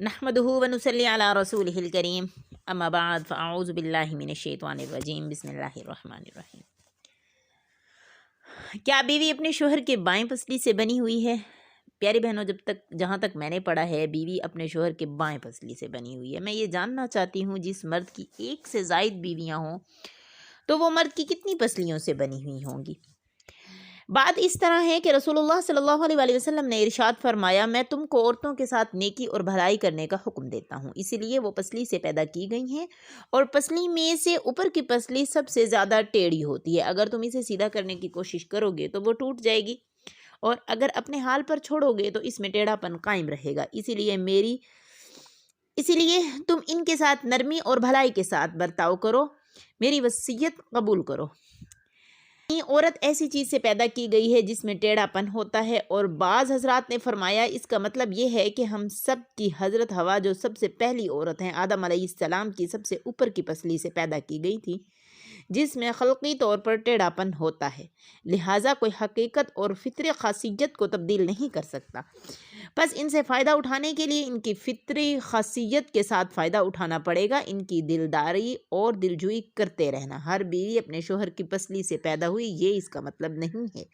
نحمده ونصلي على رسوله الكريم اما بعد فاعوذ باللہ من الشیطان الرجیم بسم اللہ الرحمن الرحیم۔ کیا بیوی اپنے شوہر کے بائیں پسلی سے بنی ہوئی ہے؟ پیاری بہنوں، جہاں تک میں نے پڑھا ہے بیوی اپنے شوہر کے بائیں پسلی سے بنی ہوئی ہے۔ میں یہ جاننا چاہتی ہوں جس مرد کی ایک سے زائد بیویاں ہوں تو وہ مرد کی کتنی پسلیوں سے بنی ہوئی ہوں گی؟ بات اس طرح ہے کہ رسول اللہ صلی اللہ علیہ وآلہ وسلم نے ارشاد فرمایا، میں تم کو عورتوں کے ساتھ نیکی اور بھلائی کرنے کا حکم دیتا ہوں، اسی لیے وہ پسلی سے پیدا کی گئی ہیں، اور پسلی میں سے اوپر کی پسلی سب سے زیادہ ٹیڑھی ہوتی ہے۔ اگر تم اسے سیدھا کرنے کی کوشش کرو گے تو وہ ٹوٹ جائے گی، اور اگر اپنے حال پر چھوڑو گے تو اس میں ٹیڑھا پن قائم رہے گا۔ اسی لیے تم ان کے ساتھ نرمی اور بھلائی کے ساتھ برتاؤ کرو، میری وصیت قبول کرو۔ عورت ایسی چیز سے پیدا کی گئی ہے جس میں ٹیڑھا پن ہوتا ہے، اور بعض حضرات نے فرمایا اس کا مطلب یہ ہے کہ ہم سب کی حضرت حوا جو سب سے پہلی عورت ہیں، آدم علیہ السلام کی سب سے اوپر کی پسلی سے پیدا کی گئی تھی جس میں خلقی طور پر ٹیڑھا پن ہوتا ہے، لہٰذا کوئی حقیقت اور فطری خاصیت کو تبدیل نہیں کر سکتا۔ بس ان سے فائدہ اٹھانے کے لیے ان کی فطری خاصیت کے ساتھ فائدہ اٹھانا پڑے گا، ان کی دلداری اور دلجوئی کرتے رہنا۔ ہر بیوی اپنے شوہر کی پسلی سے پیدا ہوئی، یہ اس کا مطلب نہیں ہے۔